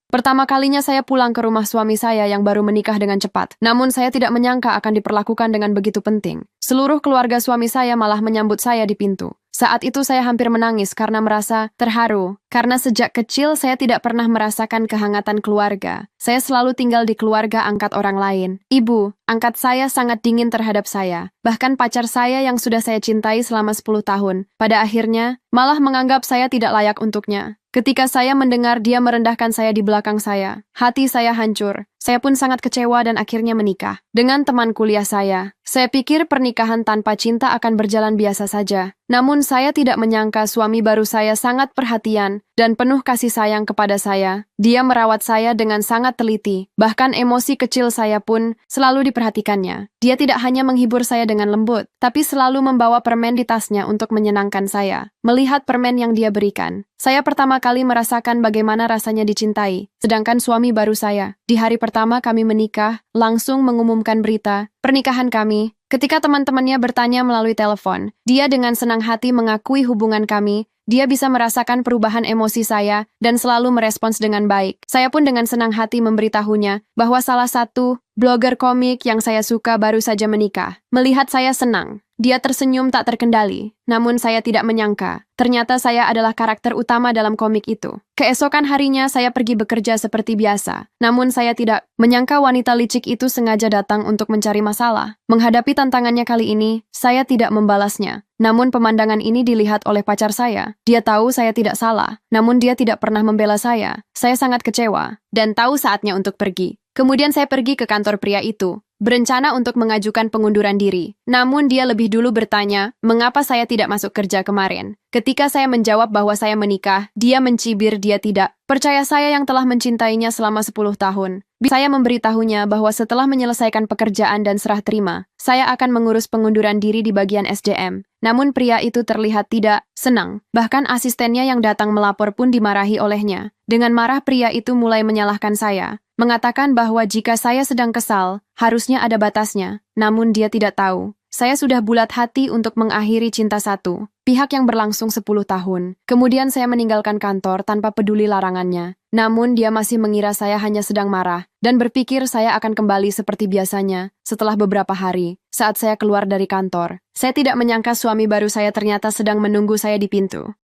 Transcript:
Pertama kalinya saya pulang ke rumah suami saya yang baru menikah dengan cepat. Namun saya tidak menyangka akan diperlakukan dengan begitu penting. Seluruh keluarga suami saya malah menyambut saya di pintu. Saat itu saya hampir menangis karena merasa terharu. Karena sejak kecil saya tidak pernah merasakan kehangatan keluarga. Saya selalu tinggal di keluarga angkat orang lain. Ibu angkat saya sangat dingin terhadap saya. Bahkan pacar saya yang sudah saya cintai selama 10 tahun. Pada akhirnya, malah menganggap saya tidak layak untuknya. Ketika saya mendengar dia merendahkan saya di belakang saya, hati saya hancur. Saya pun sangat kecewa dan akhirnya menikah dengan teman kuliah saya. Saya pikir pernikahan tanpa cinta akan berjalan biasa saja. Namun saya tidak menyangka suami baru saya sangat perhatian dan penuh kasih sayang kepada saya. Dia merawat saya dengan sangat teliti. Bahkan emosi kecil saya pun selalu diperhatikannya. Dia tidak hanya menghibur saya dengan lembut, tapi selalu membawa permen di tasnya untuk menyenangkan saya. Melihat permen yang dia berikan, saya pertama kali merasakan bagaimana rasanya dicintai. Sedangkan suami baru saya, di hari pertama kami menikah, langsung mengumumkan berita pernikahan kami. Ketika teman-temannya bertanya melalui telepon, dia dengan senang hati mengakui hubungan kami. Dia bisa merasakan perubahan emosi saya dan selalu merespons dengan baik. Saya pun dengan senang hati memberitahunya bahwa salah satu blogger komik yang saya suka baru saja menikah. Melihat saya senang, dia tersenyum tak terkendali. Namun saya tidak menyangka, ternyata saya adalah karakter utama dalam komik itu. Keesokan harinya saya pergi bekerja seperti biasa. Namun saya tidak menyangka wanita licik itu sengaja datang untuk mencari masalah. Menghadapi tantangannya kali ini, saya tidak membalasnya. Namun pemandangan ini dilihat oleh pacar saya. Dia tahu saya tidak salah, namun dia tidak pernah membela saya. Saya sangat kecewa dan tahu saatnya untuk pergi. Kemudian saya pergi ke kantor pria itu, berencana untuk mengajukan pengunduran diri. Namun dia lebih dulu bertanya, mengapa saya tidak masuk kerja kemarin. Ketika saya menjawab bahwa saya menikah, dia mencibir dia tidak percaya saya yang telah mencintainya selama 10 tahun. Saya memberitahunya bahwa setelah menyelesaikan pekerjaan dan serah terima, saya akan mengurus pengunduran diri di bagian SDM. Namun pria itu terlihat tidak senang. Bahkan asistennya yang datang melapor pun dimarahi olehnya. Dengan marah pria itu mulai menyalahkan saya, mengatakan bahwa jika saya sedang kesal, harusnya ada batasnya. Namun dia tidak tahu. Saya sudah bulat hati untuk mengakhiri cinta satu pihak yang berlangsung 10 tahun. Kemudian saya meninggalkan kantor tanpa peduli larangannya. Namun dia masih mengira saya hanya sedang marah dan berpikir saya akan kembali seperti biasanya setelah beberapa hari. Saat saya keluar dari kantor, saya tidak menyangka suami baru saya ternyata sedang menunggu saya di pintu.